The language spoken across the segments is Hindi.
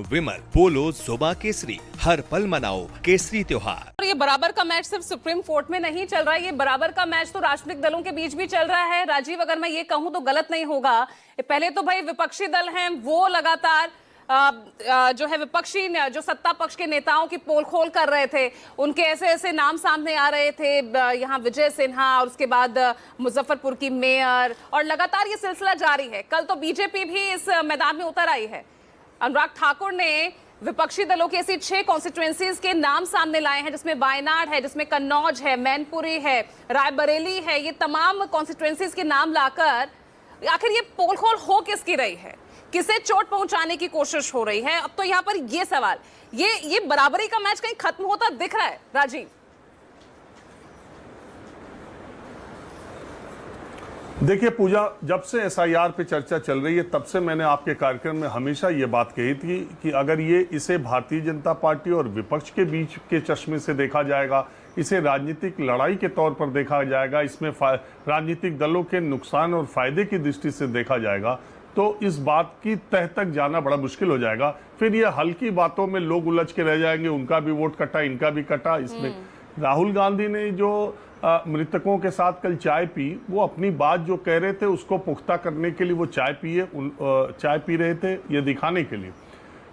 विमल, बोलो सुबह केसरी, हर पल मनाओ केसरी त्योहार। और ये बराबर का मैच सिर्फ सुप्रीम कोर्ट में नहीं चल रहा है, ये बराबर का मैच तो राजनीतिक दलों के बीच भी चल रहा है। राजीव, अगर मैं ये कहूं तो गलत नहीं होगा, पहले तो भाई विपक्षी दल हैं, वो लगातार जो है विपक्षी जो सत्ता पक्ष के नेताओं की पोल खोल कर रहे थे, उनके ऐसे ऐसे नाम सामने आ रहे थे, यहाँ विजय सिन्हा और उसके बाद मुजफ्फरपुर की मेयर, और लगातार ये सिलसिला जारी है। कल तो बीजेपी भी इस मैदान में उतर आई है। अनुराग ठाकुर ने विपक्षी दलों की ऐसी 6 कॉन्स्टिट्यूएंसीज के नाम सामने लाए हैं, जिसमें वायनाड है, जिसमें कन्नौज है, मैनपुरी है, रायबरेली है। ये तमाम कॉन्स्टिट्यूएंसीज के नाम लाकर आखिर ये पोल खोल हो किसकी रही है, किसे चोट पहुंचाने की कोशिश हो रही है? अब तो यहाँ पर ये सवाल, ये बराबरी का मैच कहीं खत्म होता दिख रहा है राजीव? देखिए पूजा, जब से एसआईआर पे चर्चा चल रही है तब से मैंने आपके कार्यक्रम में हमेशा ये बात कही थी कि अगर इसे भारतीय जनता पार्टी और विपक्ष के बीच के चश्मे से देखा जाएगा, इसे राजनीतिक लड़ाई के तौर पर देखा जाएगा, इसमें राजनीतिक दलों के नुकसान और फायदे की दृष्टि से देखा जाएगा, तो इस बात की तह तक जाना बड़ा मुश्किल हो जाएगा। फिर ये हल्की बातों में लोग उलझ के रह जाएंगे, उनका भी वोट कटा, इनका भी कटा। इसमें राहुल गांधी ने जो मृतकों के साथ कल चाय पी, वो अपनी बात जो कह रहे थे उसको पुख्ता करने के लिए वो चाय पी रहे थे, ये दिखाने के लिए।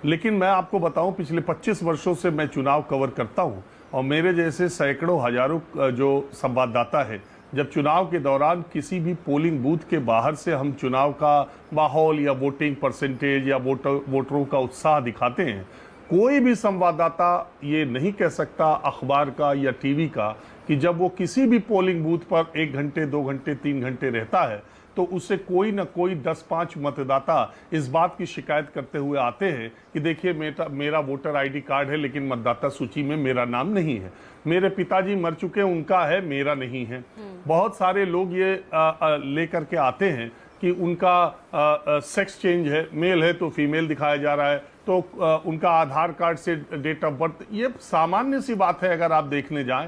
लेकिन मैं आपको बताऊं, पिछले 25 वर्षों से मैं चुनाव कवर करता हूं और मेरे जैसे सैकड़ों हजारों जो संवाददाता है, जब चुनाव के दौरान किसी भी पोलिंग बूथ के बाहर से हम चुनाव का माहौल या वोटिंग परसेंटेज या वोटरों का उत्साह दिखाते हैं, कोई भी संवाददाता ये नहीं कह सकता, अखबार का या टीवी का, कि जब वो किसी भी पोलिंग बूथ पर 1 घंटे 2 घंटे 3 घंटे रहता है तो उससे कोई ना कोई 10-5 मतदाता इस बात की शिकायत करते हुए आते हैं कि देखिए मेरा वोटर आईडी कार्ड है लेकिन मतदाता सूची में मेरा नाम नहीं है, मेरे पिताजी मर चुके हैं उनका है मेरा नहीं है। बहुत सारे लोग ये लेकर के आते हैं कि उनका सेक्स चेंज है, मेल है तो फीमेल दिखाया जा रहा है, तो उनका आधार कार्ड से डेट ऑफ बर्थ, ये सामान्य सी बात है। अगर आप देखने जाएं,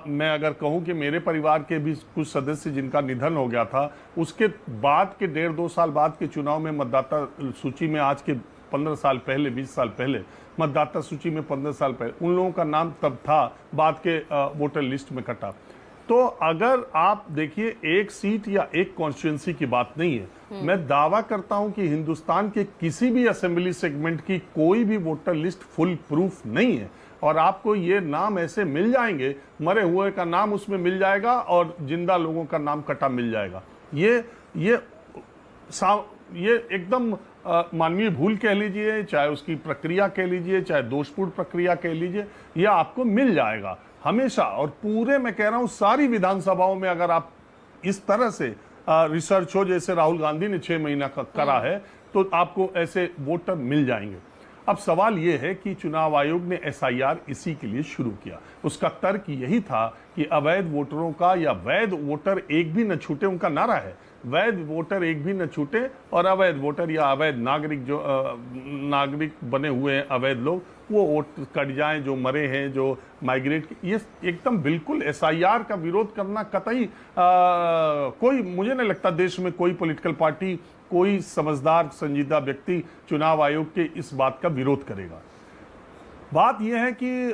मैं अगर कहूं कि मेरे परिवार के भी कुछ सदस्य जिनका निधन हो गया था, उसके बाद के 1.5-2 साल बाद के चुनाव में मतदाता सूची में, आज के 15 साल पहले, 20 साल पहले मतदाता सूची में 15 साल पहले उन लोगों का नाम तब था, बाद के वोटर लिस्ट में कटा। तो अगर आप देखिए, एक सीट या एक कॉन्स्टिट्यूएंसी की बात नहीं है। मैं दावा करता हूं कि हिंदुस्तान के किसी भी असेंबली सेगमेंट की कोई भी वोटर लिस्ट फुल प्रूफ नहीं है, और आपको ये नाम ऐसे मिल जाएंगे, मरे हुए का नाम उसमें मिल जाएगा और जिंदा लोगों का नाम कटा मिल जाएगा। ये एकदम मानवीय भूल कह लीजिए, चाहे उसकी प्रक्रिया कह लीजिए, चाहे दोषपूर्ण प्रक्रिया कह लीजिए, यह आपको मिल जाएगा हमेशा। और पूरे, मैं कह रहा हूं, सारी विधानसभाओं में अगर आप इस तरह से रिसर्च हो जैसे राहुल गांधी ने 6 महीना करा है, तो आपको ऐसे वोटर मिल जाएंगे। अब सवाल यह है कि चुनाव आयोग ने एसआईआर इसी के लिए शुरू किया। उसका तर्क यही था कि अवैध वोटरों का, या वैध वोटर एक भी न छूटे, उनका नारा है, वैध वोटर एक भी न छूटे, और अवैध वोटर या अवैध नागरिक, जो नागरिक बने हुए हैं अवैध लोग, वो वोट कट जाएं, जो मरे हैं, जो माइग्रेट। ये एकदम बिल्कुल एसआईआर का विरोध करना कतई कोई, मुझे नहीं लगता देश में कोई पॉलिटिकल पार्टी, कोई समझदार संजीदा व्यक्ति चुनाव आयोग के इस बात का विरोध करेगा। बात यह है कि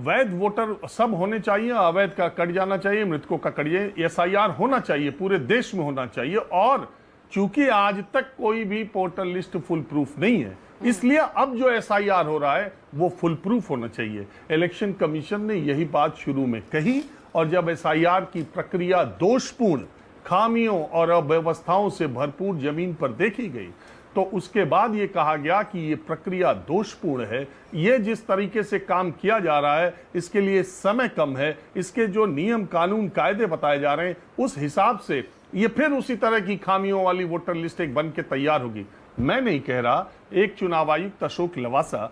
वैध वोटर सब होने चाहिए, अवैध का कट जाना चाहिए, मृतकों का कट जाए, एसआईआर होना चाहिए, पूरे देश में होना चाहिए। और चूंकि आज तक कोई भी वोटर लिस्ट फुल प्रूफ नहीं है, इसलिए अब जो एसआईआर हो रहा है वो फुल प्रूफ होना चाहिए। इलेक्शन कमीशन ने यही बात शुरू में कही, और जब एसआईआर की प्रक्रिया दोषपूर्ण, खामियों और अव्यवस्थाओं से भरपूर जमीन पर देखी गई, तो उसके बाद ये कहा गया कि ये प्रक्रिया दोषपूर्ण है, ये जिस तरीके से काम किया जा रहा है इसके लिए समय कम है, इसके जो नियम कानून कायदे बताए जा रहे हैं उस हिसाब से ये फिर उसी तरह की खामियों वाली वोटर लिस्ट एक बन के तैयार होगी। मैं नहीं कह रहा, एक चुनाव आयुक्त अशोक लवासा,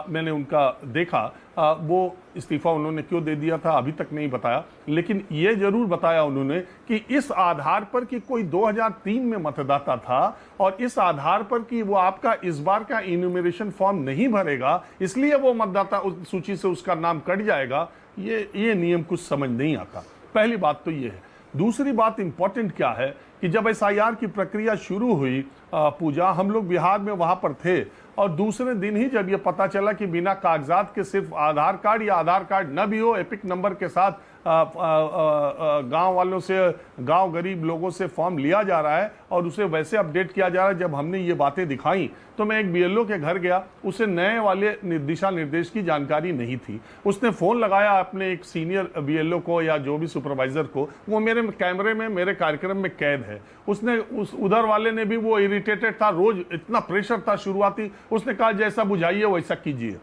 मैंने उनका देखा, वो इस्तीफा उन्होंने क्यों दे दिया था अभी तक नहीं बताया, लेकिन ये जरूर बताया उन्होंने कि इस आधार पर कि कोई 2003 में मतदाता था और इस आधार पर कि वो आपका इस बार का इन्यूमरेशन फॉर्म नहीं भरेगा, इसलिए वो मतदाता सूची से उसका नाम कट जाएगा, ये नियम कुछ समझ नहीं आता। पहली बात तो ये है। दूसरी बात इंपॉर्टेंट क्या है कि जब एसआईआर की प्रक्रिया शुरू हुई, पूजा, हम लोग बिहार में वहां पर थे और दूसरे दिन ही जब ये पता चला कि बिना कागजात के सिर्फ आधार कार्ड या आधार कार्ड न भी हो, एपिक नंबर के साथ गांव वालों से, गांव गरीब लोगों से फॉर्म लिया जा रहा है और उसे वैसे अपडेट किया जा रहा है। जब हमने ये बातें दिखाई तो मैं एक बीएलओ के घर गया, उसे नए वाले दिशा निर्देश की जानकारी नहीं थी। उसने फोन लगाया अपने एक सीनियर बीएलओ को या जो भी सुपरवाइजर को, वो मेरे कैमरे में, मेरे कार्यक्रम में कैद है। उसने उधर वाले ने भी, वो इरिटेटेड था, रोज इतना प्रेशर था शुरुआती, उसने कहा जैसा बुझाइए वैसा कीजिए।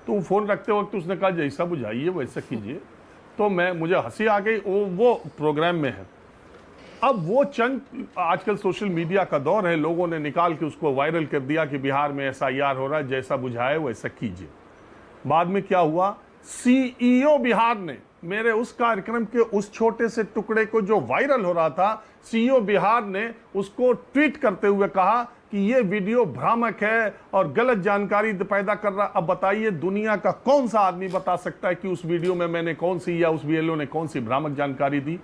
तो फोन रखते वक्त उसने कहा जैसा बुझाइए वैसा कीजिए, तो मुझे हंसी आ गई। वो प्रोग्राम में है। अब वो चंद, आजकल सोशल मीडिया का दौर है, लोगों ने निकाल के उसको वायरल कर दिया कि बिहार में एसआईआर हो रहा है, जैसा बुझाए वैसा कीजिए। बाद में क्या हुआ, सीईओ बिहार ने मेरे उस कार्यक्रम के उस छोटे से टुकड़े को जो वायरल हो रहा था, सीईओ बिहार ने उसको ट्वीट करते हुए कहा कि ये वीडियो भ्रामक है और गलत जानकारी पैदा कर रहा। अब बताइए, दुनिया का कौन सा आदमी बता सकता है कि उस वीडियो में मैंने कौन सी, या उस बीएलओ ने कौन सी भ्रामक जानकारी दी?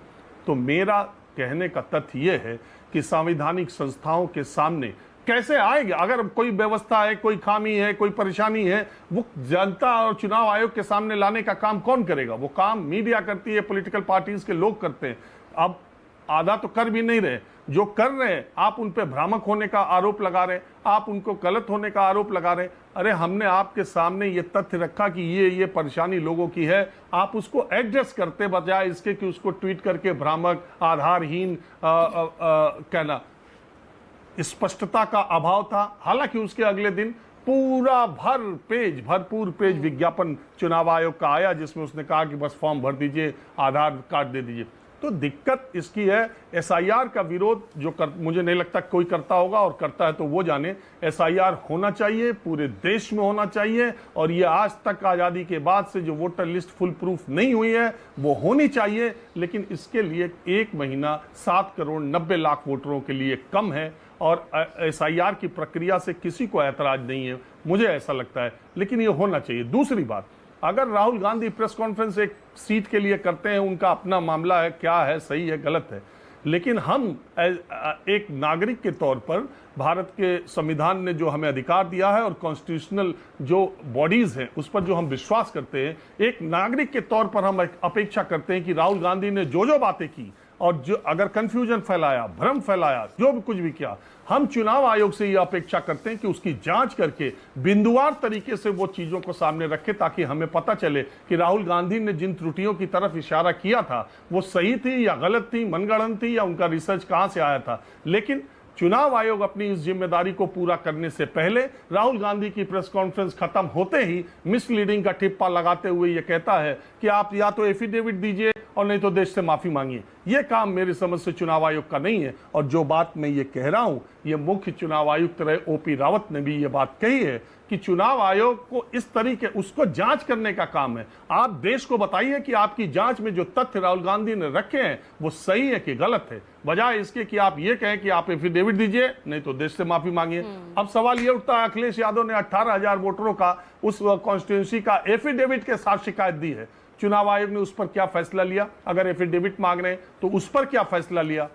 तो मेरा कहने का तथ्य यह है कि संवैधानिक संस्थाओं के सामने कैसे आएगा? अगर कोई व्यवस्था है, कोई खामी है, कोई परेशानी है, वो जनता और चुनाव आयोग के सामने लाने का काम कौन करेगा? वो काम मीडिया करती है, पॉलिटिकल पार्टीज के लोग करते हैं। अब आधा तो कर भी नहीं रहे, जो कर रहे हैं आप उन पे भ्रामक होने का आरोप लगा रहे हैं, आप उनको गलत होने का आरोप लगा रहे हैं। अरे हमने आपके सामने ये तथ्य रखा कि ये परेशानी लोगों की है, आप उसको एड्रेस करते बजाय इसके कि उसको ट्वीट करके भ्रामक, आधारहीन कहना। स्पष्टता का अभाव था। हालांकि उसके अगले दिन पूरा भरपूर पेज विज्ञापन चुनाव आयोग का आया, जिसमें उसने कहा कि बस फॉर्म भर दीजिए, आधार कार्ड दे दीजिए। तो दिक्कत इसकी है, एसआईआर का विरोध जो मुझे नहीं लगता कोई करता होगा, और करता है तो वो जाने। एसआईआर होना चाहिए, पूरे देश में होना चाहिए, और ये आज तक आज़ादी के बाद से जो वोटर लिस्ट फुल प्रूफ नहीं हुई है वो होनी चाहिए। लेकिन इसके लिए 1 महीना 7 करोड़ 90 लाख वोटरों के लिए कम है, और एसआईआर की प्रक्रिया से किसी को ऐतराज नहीं है, मुझे ऐसा लगता है। लेकिन ये होना चाहिए। दूसरी बात, अगर राहुल गांधी प्रेस कॉन्फ्रेंस एक सीट के लिए करते हैं, उनका अपना मामला है, क्या है सही है गलत है, लेकिन हम एक नागरिक के तौर पर, भारत के संविधान ने जो हमें अधिकार दिया है और कॉन्स्टिट्यूशनल जो बॉडीज हैं उस पर जो हम विश्वास करते हैं, एक नागरिक के तौर पर हम अपेक्षा करते हैं कि राहुल गांधी ने जो बातें की और जो अगर कंफ्यूजन फैलाया, भ्रम फैलाया, जो भी कुछ भी किया, हम चुनाव आयोग से यह अपेक्षा करते हैं कि उसकी जांच करके बिंदुवार तरीके से वो चीजों को सामने रखे, ताकि हमें पता चले कि राहुल गांधी ने जिन त्रुटियों की तरफ इशारा किया था वो सही थी या गलत थी, मनगढ़ंत थी, या उनका रिसर्च कहां से आया था। लेकिन चुनाव आयोग अपनी इस जिम्मेदारी को पूरा करने से पहले राहुल गांधी की प्रेस कॉन्फ्रेंस खत्म होते ही मिसलीडिंग का ठिप्पा लगाते हुए यह कहता है कि आप या तो एफिडेविट दीजिए और नहीं तो देश से माफी मांगिए। यह काम मेरी समझ से चुनाव आयोग का नहीं है। और जो बात मैं ये कह रहा हूं, ये मुख्य चुनाव आयुक्त रहे ओपी रावत ने भी ये बात कही है कि चुनाव आयोग को इस तरीके, उसको जांच करने का काम है। आप देश को बताइए कि आपकी जांच में जो तथ्य राहुल गांधी ने रखे हैं वो सही है कि गलत है, बजाय इसके कि आप ये कहें कि आप एफिडेविट दीजिए नहीं तो देश से माफी मांगिए। अब सवाल ये उठता है, अखिलेश यादव ने 18,000 वोटरों का उस कॉन्स्टिट्यूंसी का एफिडेविट के साथ शिकायत दी है, चुनाव आयोग ने उस पर क्या फैसला लिया? अगर एफिडेविट मांग रहे हैं तो उस पर क्या फैसला लिया?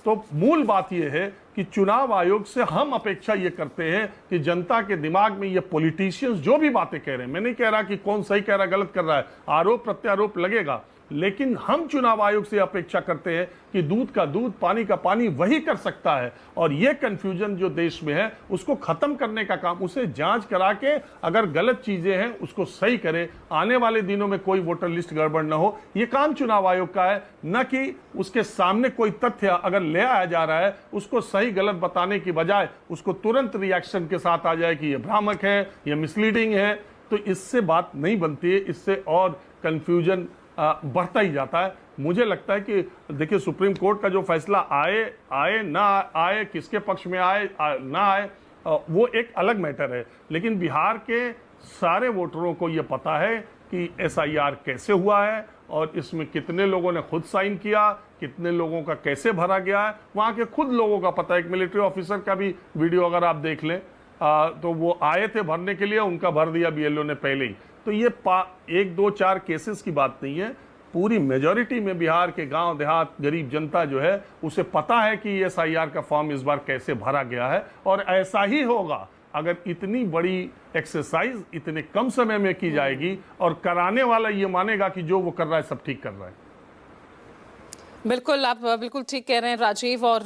तो मूल बात यह है कि चुनाव आयोग से हम अपेक्षा ये करते हैं कि जनता के दिमाग में ये पॉलिटिशियंस जो भी बातें कह रहे हैं, मैं नहीं कह रहा कि कौन सही कह रहा है गलत कर रहा है, आरोप प्रत्यारोप लगेगा, लेकिन हम चुनाव आयोग से अपेक्षा करते हैं कि दूध का दूध, पानी का पानी वही कर सकता है। और ये कंफ्यूजन जो देश में है उसको खत्म करने का काम, उसे जांच करा के अगर गलत चीजें हैं उसको सही करे, आने वाले दिनों में कोई वोटर लिस्ट गड़बड़ न हो। ये काम चुनाव आयोग का है, न कि उसके सामने कोई तथ्य अगर ले आया जा रहा है उसको सही गलत बताने की बजाय उसको तुरंत रिएक्शन के साथ आ जाए कि ये भ्रामक है, ये मिसलीडिंग है। तो इससे बात नहीं बनती है, इससे और कंफ्यूजन बढ़ता ही जाता है। मुझे लगता है कि देखिए, सुप्रीम कोर्ट का जो फैसला आए ना आए, किसके पक्ष में आए ना आए, वो एक अलग मैटर है, लेकिन बिहार के सारे वोटरों को ये पता है कि एसआईआर कैसे हुआ है और इसमें कितने लोगों ने खुद साइन किया, कितने लोगों का कैसे भरा गया है, वहाँ के खुद लोगों का पता है। एक मिलिट्री ऑफिसर का भी वीडियो अगर आप देख लें तो वो आए थे भरने के लिए, उनका भर दिया बीएलओ ने पहले ही। तो ये 1, 2, 4 केसेस की बात नहीं है, पूरी मेजॉरिटी में बिहार के गांव देहात गरीब जनता जो है उसे पता है कि एसआईआर का फॉर्म इस बार कैसे भरा गया है, और ऐसा ही होगा अगर इतनी बड़ी एक्सरसाइज इतने कम समय में की जाएगी और कराने वाला ये मानेगा कि जो वो कर रहा है सब ठीक कर रहा है। बिल्कुल, आप बिल्कुल ठीक कह रहे हैं राजीव। और